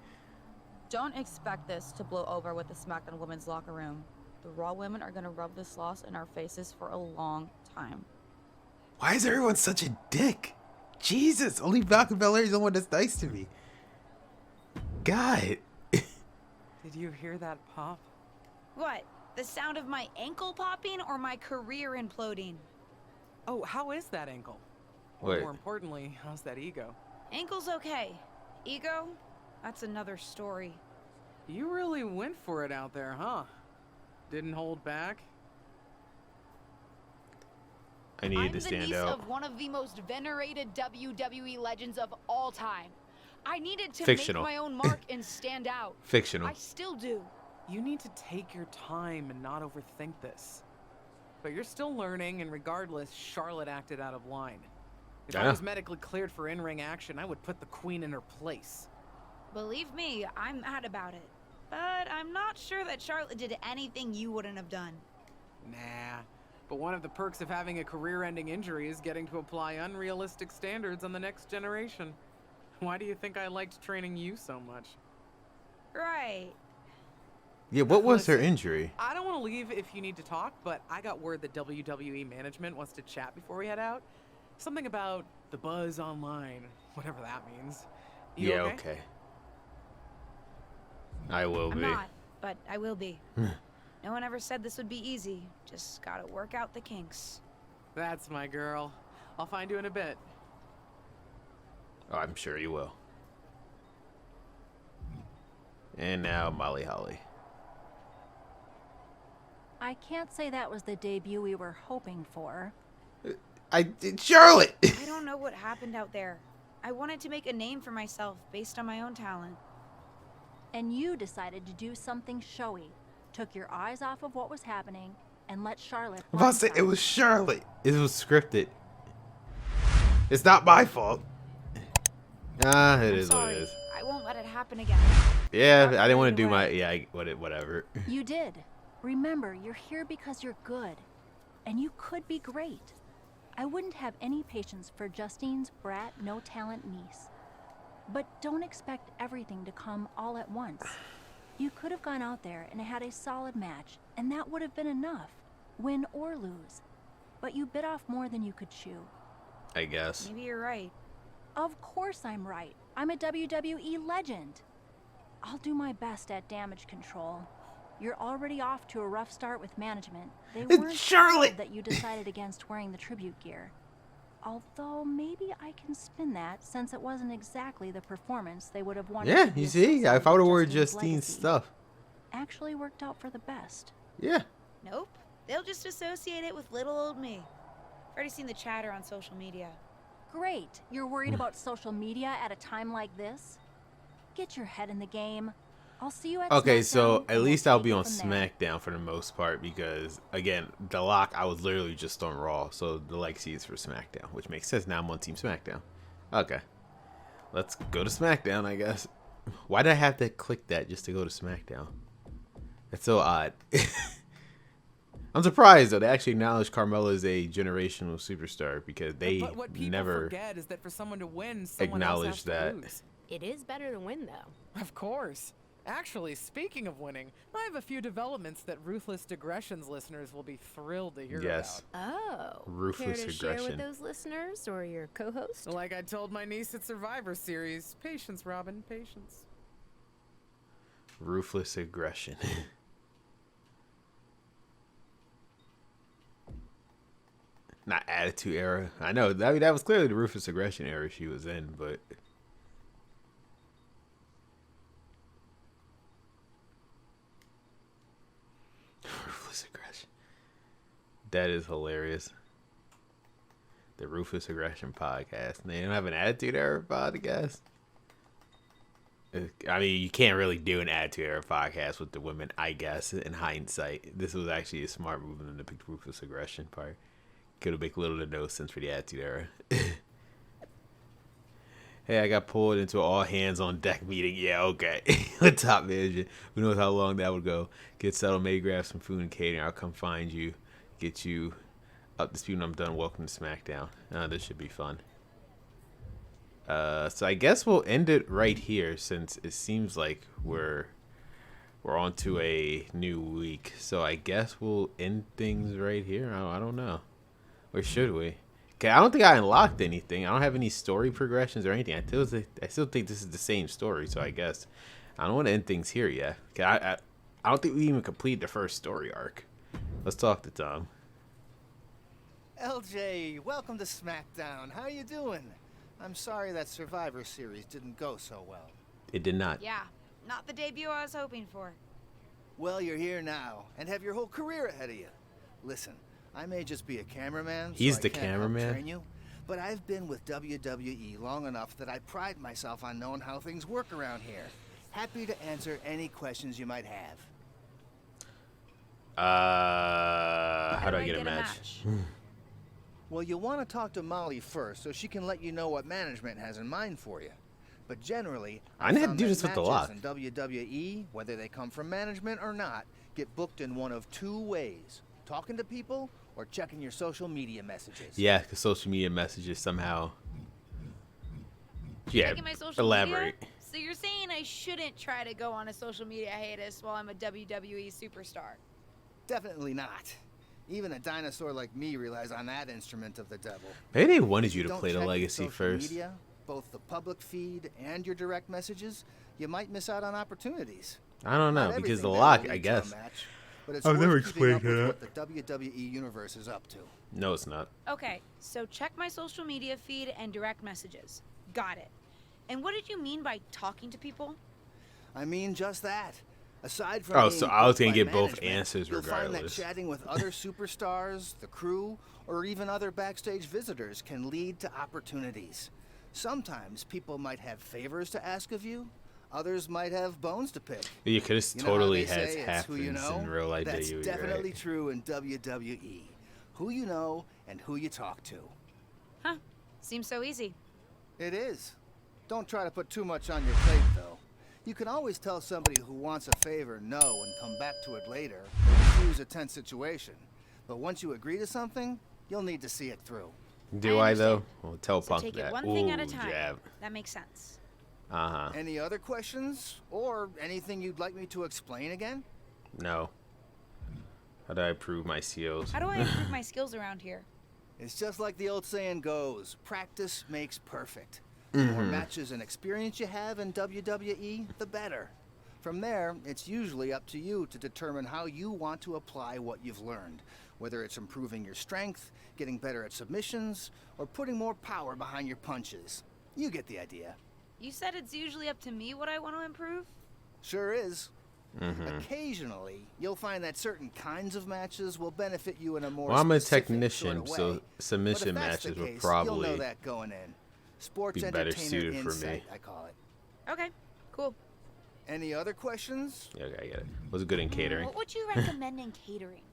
S11: Don't expect this to blow over with the SmackDown women's locker room. The Raw women are going to rub this loss in our faces for a long time.
S1: Why is everyone such a dick? Jesus, only Bianca Belair is the one that's nice to me. God.
S2: Did you hear that pop?
S11: What? The sound of my ankle popping or my career imploding?
S2: Oh, how is that ankle? Or
S1: Wait.
S2: more importantly, how's that ego?
S11: Ankle's okay. Ego? That's another story.
S2: You really went for it out there, huh? Didn't hold back?
S1: I needed to stand
S4: I'm the niece
S1: out.
S4: of one of the most venerated WWE legends of all time. I needed to
S1: Fictional.
S4: make my own mark and stand out.
S1: Fictional.
S4: I still do.
S2: You need to take your time and not overthink this. But you're still learning, and regardless, Charlotte acted out of line. If I
S1: Yeah.
S2: was medically cleared for in-ring action, I would put the queen in her place.
S11: Believe me, I'm mad about it. But I'm not sure that Charlotte did anything you wouldn't have done.
S2: Nah. But one of the perks of having a career-ending injury is getting to apply unrealistic standards on the next generation. Why do you think I liked training you so much?
S11: Right.
S1: Yeah, what was her
S2: Listen,
S1: injury?
S2: I don't want to leave if you need to talk, but I got word that WWE management wants to chat before we head out. Something about the buzz online, whatever that means. You
S1: Yeah,
S2: okay?
S1: okay. I will
S11: I'm
S1: be.
S11: not, but I will be. No one ever said this would be easy. Just gotta work out the kinks.
S2: That's my girl. I'll find you in a bit.
S1: Oh, I'm sure you will. And now Molly Holly.
S6: I can't say that was the debut we were hoping for.
S1: Charlotte!
S11: I don't know what happened out there. I wanted to make a name for myself based on my own talent.
S6: And you decided to do something showy. Took your eyes off of what was happening and let Charlotte.
S1: I'm about to say it was Charlotte. It was scripted. It's not my fault. It is what it is.
S11: I won't let it happen again.
S1: Yeah, I didn't want to do my whatever.
S6: You did. Remember, you're here because you're good, and you could be great. I wouldn't have any patience for Justine's brat, no talent niece. But don't expect everything to come all at once. You could have gone out there and had a solid match, and that would have been enough, win or lose. But you bit off more than you could chew.
S1: I guess.
S11: Maybe you're right.
S6: Of course I'm right. I'm a WWE legend. I'll do my best at damage control. You're already off to a rough start with management. They weren't
S1: Charlotte
S6: that you decided against wearing the tribute gear. Although maybe I can spin that, since it wasn't exactly the performance they would have wanted.
S1: Yeah, you see, if I would have worn Justine's stuff,
S6: actually worked out for the best.
S1: Yeah.
S11: Nope. They'll just associate it with little old me. I've already seen the chatter on social media.
S6: Great. You're worried about social media at a time like this? Get your head in the game. I'll see you at
S1: Okay,
S6: SmackDown,
S1: so at
S6: and
S1: least
S6: we'll
S1: I'll be
S6: take
S1: on
S6: it from there.
S1: SmackDown for the most part because, again, The Lock, I was literally just on Raw, so the legacy is for SmackDown, which makes sense. Now I'm on Team SmackDown. Okay. Let's go to SmackDown, I guess. Why did I have to click that just to go to SmackDown? That's so odd. I'm surprised, though. They actually acknowledge Carmella is a generational superstar because they
S2: But what people
S1: never
S2: forget is that for someone to win, someone else has
S1: acknowledge that.
S2: to lose.
S3: It is better to win, though.
S2: Of course. Actually, speaking of winning, I have a few developments that Ruthless Digressions listeners will be thrilled to hear
S1: Yes.
S2: about.
S3: Oh.
S1: Ruthless
S3: Care to share
S1: aggression.
S3: with those listeners or your co-host?
S2: Like I told my niece at Survivor Series, patience, Robin, patience.
S1: Ruthless aggression. Not Attitude Era. I know. I mean, that was clearly the Ruthless Aggression era she was in, but... Ruthless Aggression. That is hilarious. The Ruthless Aggression podcast. They don't have an Attitude Era podcast? I mean, you can't really do an Attitude Era podcast with the women, I guess, in hindsight. This was actually a smart move than to pick the Ruthless Aggression part. Could have made little to no sense for the Attitude Era. Hey, I got pulled into an all hands on deck meeting. Yeah, okay. With top manager. Who knows how long that would go. Get settled, maybe grab some food and catering. I'll come find you. Get you up to speed when I'm done. Welcome to SmackDown. This should be fun. So I guess we'll end it right here since it seems like we're on to a new week. So I guess we'll end things right here. I don't know. Or should we? Okay, I don't think I unlocked anything. I don't have any story progressions or anything. I still think this is the same story, so I guess I don't want to end things here yet. Okay, I don't think we even completed the first story arc. Let's talk to Tom.
S5: LJ, welcome to SmackDown. How you doing? I'm sorry that Survivor Series didn't go so well.
S1: It did not.
S11: Yeah, not the debut I was hoping for.
S5: Well, you're here now and have your whole career ahead of you. Listen, I may just be a cameraman.
S1: He's
S5: so
S1: the
S5: I can't help
S1: cameraman?
S5: train you, but I've been with WWE long enough that I pride myself on knowing how things work around here. Happy to answer any questions you might have.
S1: How do I get a match?
S5: Well, you'll want to talk to Molly first so she can let you know what management has in mind for you. But generally,
S1: I didn't have to
S5: found
S1: do
S5: that
S1: this with the Lock.
S5: matches in WWE, whether they come from management or not, get booked in one of two ways: talking to people or checking your social media messages.
S1: Yeah, because social media messages somehow. Yeah,
S11: Checking my social
S1: elaborate.
S11: media? So you're saying I shouldn't try to go on a social media hiatus while I'm a WWE superstar?
S5: Definitely not. Even a dinosaur like me relies on that instrument of the devil.
S1: Maybe they wanted
S5: If
S1: you to
S5: don't
S1: play the
S5: check your
S1: legacy
S5: social
S1: first.
S5: Media, both the public feed and your direct messages, you might miss out on opportunities.
S1: I don't know,
S5: Not
S1: because the
S5: everything
S1: Lock,
S5: that'll
S1: I
S5: lead to a
S1: guess.
S5: match, but it's
S1: I've never
S5: worth keeping
S1: explained
S5: up with what the WWE universe is up to.
S1: No, it's not.
S11: Okay, so check my social media feed and direct messages. Got it. And what did you mean by talking to people?
S5: I mean just that. Aside from
S1: Oh,
S5: being
S1: so I was
S5: booked
S1: gonna
S5: by
S1: get both
S5: management,
S1: answers
S5: you'll find that
S1: regardless.
S5: chatting with other superstars, the crew, or even other backstage visitors can lead to opportunities. Sometimes people might have favors to ask of you. Others might have bones to pick.
S1: You could have
S5: You know how
S1: totally
S5: they
S1: has
S5: say it's
S1: happens
S5: who you know?
S1: in real life
S5: That's
S1: WWE,
S5: definitely
S1: right?
S5: true in WWE. Who you know and who you talk to.
S11: Huh. Seems so easy.
S5: It is. Don't try to put too much on your plate, though. You can always tell somebody who wants a favor no and come back to it later, or diffuse a tense situation. But once you agree to something, you'll need to see it through.
S1: Do I though? Well, tell
S11: So
S1: Punk
S11: take
S1: that.
S11: it one thing at a
S1: Ooh,
S11: time.
S1: jab.
S11: That makes sense.
S1: Uh-huh.
S5: Any other questions? Or anything you'd like me to explain again?
S1: No. How do I prove my skills?
S11: How do I improve my skills around here?
S5: It's just like the old saying goes, practice makes perfect. The more
S1: Mhm.
S5: matches and experience you have in WWE, the better. From there, it's usually up to you to determine how you want to apply what you've learned, whether it's improving your strength, getting better at submissions, or putting more power behind your punches. You get the idea.
S11: You said it's usually up to me what I want to improve?
S5: Sure is.
S1: Mhm.
S5: Occasionally, you'll find that certain kinds of matches will benefit you in a more
S1: Well, I'm a
S5: specific
S1: technician,
S5: sort
S1: so
S5: of way.
S1: submission
S5: But if that's the
S1: matches will
S5: case,
S1: probably
S5: you'll know that going in. Sports
S1: be better
S5: entertainer
S1: suited for
S5: insight,
S1: me.
S5: I call it.
S11: Okay, cool.
S5: Any other questions?
S1: Yeah, okay, I get it. Was good in catering.
S11: What would you recommend in catering?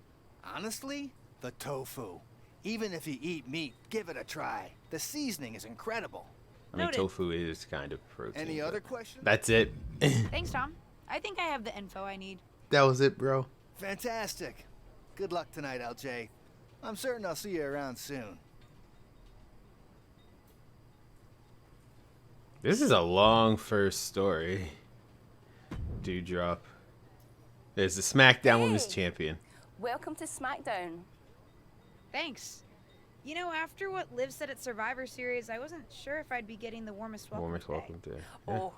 S5: Honestly, the tofu. Even if you eat meat, give it a try. The seasoning is incredible.
S1: I mean,
S11: Noted.
S1: tofu is kind of protein.
S5: Any
S1: but
S5: other questions?
S1: That's it.
S11: Thanks, Tom. I think I have the info I need.
S1: That was it, bro.
S5: Fantastic. Good luck tonight, LJ. I'm certain I'll see you around soon.
S1: This is a long first story. Dewdrop. There's the SmackDown Women's
S3: Hey.
S1: Champion.
S3: Welcome to SmackDown.
S11: Thanks. You know, after what Liv said at Survivor Series, I wasn't sure if I'd be getting the warmest welcome
S1: Warmest
S11: today.
S1: welcome to. Yeah.
S3: Oh,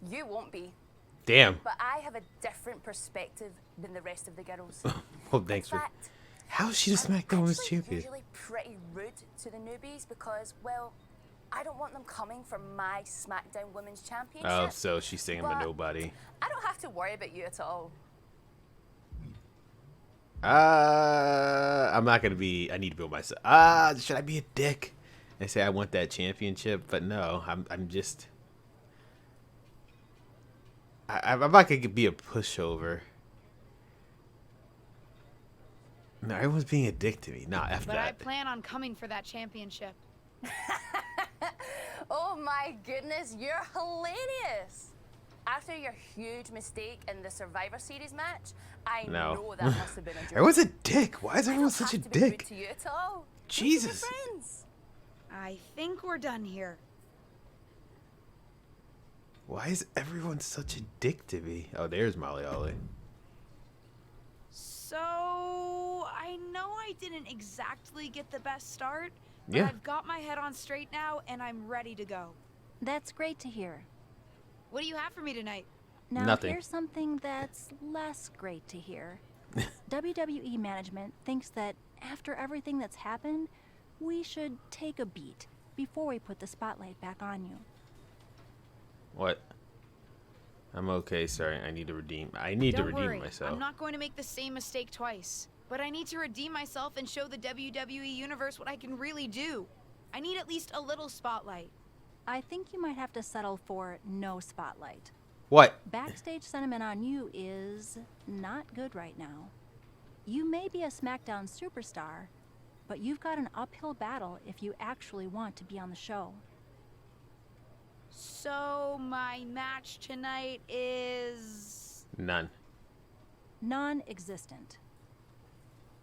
S3: you won't be.
S1: Damn.
S3: But I have a different perspective than the rest of the girls.
S1: Well, thanks
S3: In
S1: for.
S3: fact,
S1: How is she the
S3: I'm
S1: SmackDown Women's
S3: actually
S1: Champion?
S3: usually pretty rude to the newbies because, well, I don't want them coming from my SmackDown Women's Championship.
S1: Oh, so she's saying I'm a
S3: But
S1: nobody.
S3: I don't have to worry about you at all.
S1: I'm not gonna be. I need to build myself. Should I be a dick and say I want that championship? But no, I'm just. I'm not gonna be a pushover. No, everyone's being a dick to me. Nah, after
S11: But I
S1: that.
S11: plan on coming for that championship.
S3: Oh my goodness, you're hilarious. After your huge mistake in the Survivor Series match, I
S1: No.
S3: know that must have been a joke.
S1: Everyone's a dick. Why is
S3: I
S1: everyone
S3: don't
S1: such a
S3: have to be rude
S1: dick?
S3: to you at all. We can be
S1: Jesus.
S3: friends.
S11: I think we're done here.
S1: Why is everyone such a dick to me? Oh, there's Molly Ollie.
S11: So, I know I didn't exactly get the best start, but
S1: Yeah.
S11: I've got my head on straight now and I'm ready to go.
S6: That's great to hear.
S11: What do you have for me tonight?
S6: Now,
S1: Nothing.
S6: here's something that's less great to hear. WWE management thinks that after everything that's happened, we should take a beat before we put the spotlight back on you.
S1: What? I'm okay. Sorry, I need to redeem. I need to
S11: Don't
S1: redeem
S11: worry,
S1: myself.
S11: I'm not going to make the same mistake twice. But I need to redeem myself and show the WWE Universe what I can really do. I need at least a little spotlight.
S6: I think you might have to settle for no spotlight.
S1: What?
S6: Backstage sentiment on you is not good right now. You may be a SmackDown superstar, but you've got an uphill battle if you actually want to be on the show.
S11: So, my match tonight is...
S1: None.
S6: Non-existent.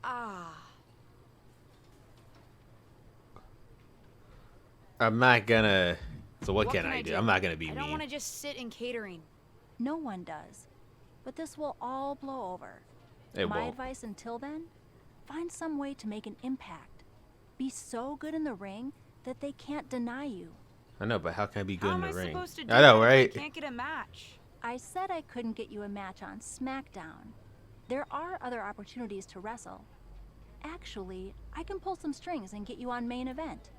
S11: Ah.
S1: I'm not gonna. So what can
S11: can
S1: I do? I'm not gonna be
S11: I don't want to
S1: mean.
S11: just sit in catering.
S6: No one does. But this will all blow over.
S1: It
S6: My
S1: won't.
S6: advice until then, find some way to make an impact. Be so good in the ring that they can't deny you.
S1: I know, but how can I be good
S11: How
S1: in
S11: am
S1: the
S11: I
S1: ring?
S11: supposed to do
S1: I know,
S11: that
S1: right?
S11: if I can't get a match?
S6: I said I couldn't get you a match on SmackDown. There are other opportunities to wrestle. Actually, I can pull some strings and get you on main event.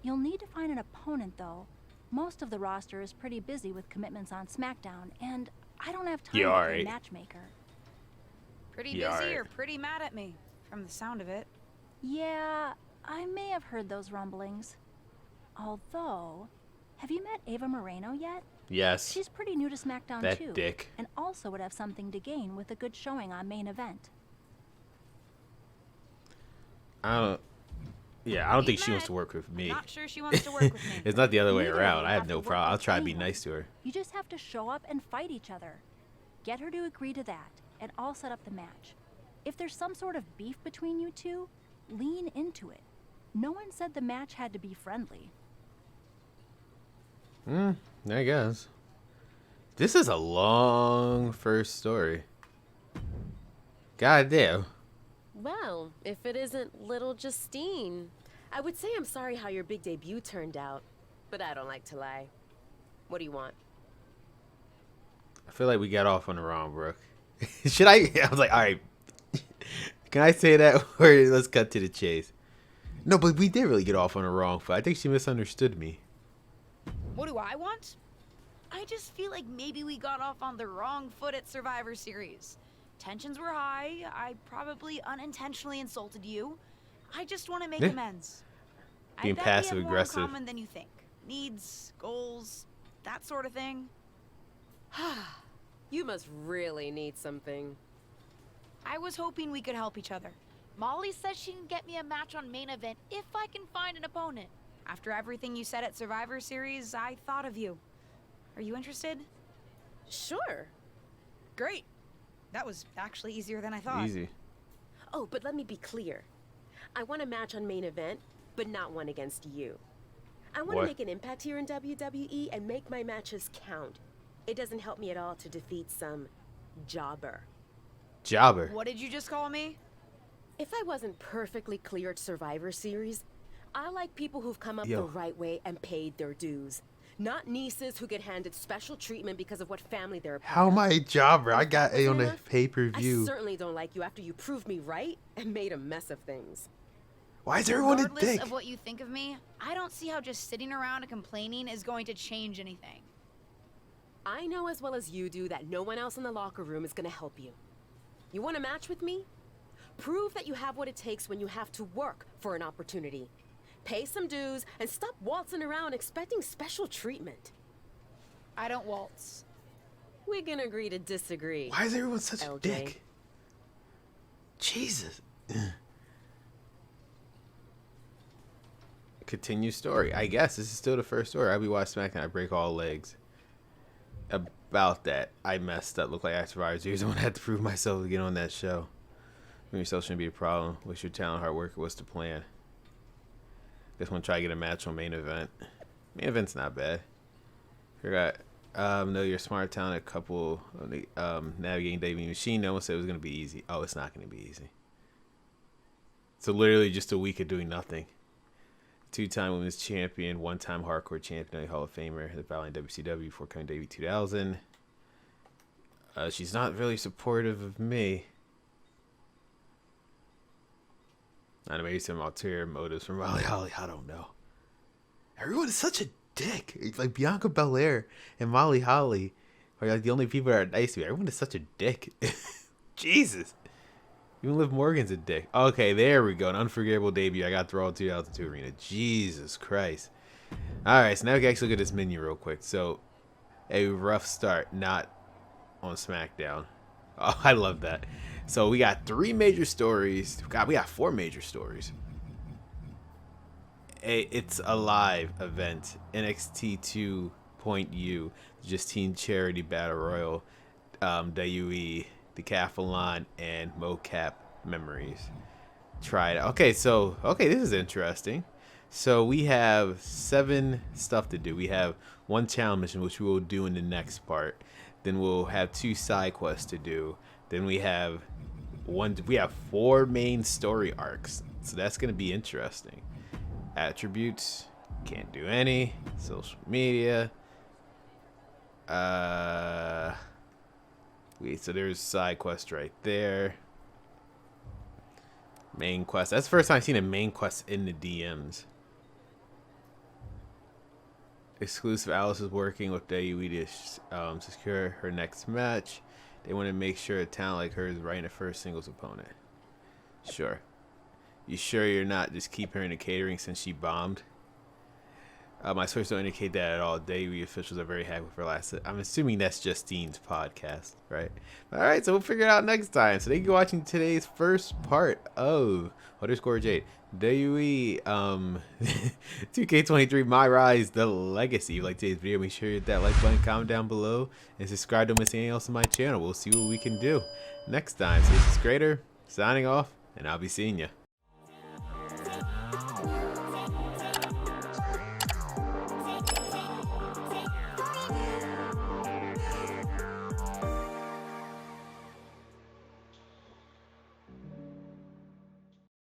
S6: You'll need to find an opponent, though. Most of the roster is pretty busy with commitments on SmackDown, and I don't have time
S1: Yeah,
S6: to be
S1: alright.
S6: a matchmaker.
S11: Pretty
S1: Yeah,
S11: busy
S1: alright.
S11: or pretty mad at me, from the sound of it.
S6: Yeah, I may have heard those rumblings. Although, have you met Ava Moreno yet?
S1: Yes.
S6: She's pretty new to SmackDown
S1: That
S6: too,
S1: dick.
S6: and also would have something to gain with a good showing on main event.
S1: I don't think she wants to work with me.
S11: Not sure she wants to work with me.
S1: It's not the other way
S6: Neither
S1: around.
S6: of you
S1: I have
S6: have to
S1: no
S6: work
S1: problem. I'll
S6: with
S1: try to be
S6: anyone.
S1: nice to her.
S6: You just have to show up and fight each other. Get her to agree to that, and I'll set up the match. If there's some sort of beef between you two, lean into it. No one said the match had to be friendly.
S1: I guess. This is a long first story. God damn.
S3: Well, if it isn't little Justine. I would say I'm sorry how your big debut turned out, but I don't like to lie. What do you want?
S1: I feel like we got off on the wrong, Brooke. Should I? I was like, all right. Can I say that? Or let's cut to the chase. No, but we did really get off on the wrong foot. I think she misunderstood me.
S11: What do I want? I just feel like maybe we got off on the wrong foot at Survivor Series. Tensions were high. I probably unintentionally insulted you. I just want to make amends.
S1: Being
S11: I bet
S1: passive
S11: we have
S1: aggressive.
S11: more in common than you think. Needs, goals, that sort of thing.
S3: You must really need something.
S11: I was hoping we could help each other. Molly says she can get me a match on main event if I can find an opponent. After everything you said at Survivor Series, I thought of you. Are you interested?
S3: Sure.
S11: Great. That was actually easier than I thought.
S1: Easy.
S3: Oh, but let me be clear. I want a match on main event, but not one against you. I want to
S1: What?
S3: make an impact here in WWE and make my matches count. It doesn't help me at all to defeat some jobber.
S1: Jobber.
S11: What did you just call me?
S3: If I wasn't perfectly clear at Survivor Series, I like people who've come up
S1: Yo.
S3: the right way and paid their dues. Not nieces who get handed special treatment because of what family they're a part
S1: How
S3: of.
S1: am I a jobber? I
S3: If
S1: got
S3: that
S1: A on
S3: wasn't
S1: the
S3: enough,
S1: pay-per-view.
S3: I certainly don't like you after you proved me right and made a mess of things.
S1: Why is everyone a
S11: Regardless
S1: dick?
S11: of what you think of me, I don't see how just sitting around and complaining is going to change anything.
S3: I know as well as you do that no one else in the locker room is going to help you. You want a match with me? Prove that you have what it takes when you have to work for an opportunity. Pay some dues and stop waltzing around expecting special treatment.
S11: I don't waltz.
S3: We can agree to disagree.
S1: Why is everyone such a
S3: LJ.
S1: dick? Jesus. Continue story. I guess this is still the first story. We watch SmackDown. I break all legs. About that, I messed up. Look like I survived years. I'm gonna have to prove myself to get on that show. Yourself shouldn't be a problem. What's your talent, hard work? What's the plan? Just want to try to get a match on main event. Main event's not bad. Forgot. No, you're smart, talented couple. Navigating Dating Machine. No one said it was gonna be easy. Oh, it's not gonna be easy. So literally just a week of doing nothing. 2-time women's champion, 1-time hardcore champion, Hall of Famer, the Valiant WCW before coming to WWE 2000. She's not really supportive of me. I don't know, maybe some ulterior motives from Molly Holly. I don't know. Everyone is such a dick. It's like Bianca Belair and Molly Holly are like the only people that are nice to me. Everyone is such a dick. Jesus. Even Liv Morgan's a dick. Okay, there we go. An unforgettable debut. I got through all 2002 arena. Jesus Christ. Alright, so now we can actually look at this menu real quick. So, a rough start. Not on SmackDown. Oh, I love that. So, we got 3 major stories. God, we got 4 major stories. It's a live event. NXT 2.U. Justine Charity Battle Royal. WWE. Decathlon and mocap memories. Try it. Okay, so this is interesting. So we have 7 stuff to do. We have 1 challenge mission, which we will do in the next part. Then we'll have 2 side quests to do. Then we have 4 main story arcs. So that's gonna be interesting. Attributes, can't do any. Social media. So there's side quest right there. Main quest. That's the first time I've seen a main quest in the DMs. Exclusive. Alice is working with WWE to secure her next match. They want to make sure a talent like her is right in the first singles opponent. Sure. You sure you're not just keeping her in the catering since she bombed? My sources don't indicate that at all. WWE officials are very happy with her last. I'm assuming that's Justine's podcast, right? All right, so we'll figure it out next time. So thank you for watching today's first part of _Jade WWE 2K23 My Rise The Legacy. If you like today's video, make sure you hit that like button, comment down below, and subscribe. Don't miss anything else on my channel. We'll see what we can do next time. So this is Greater signing off, and I'll be seeing you.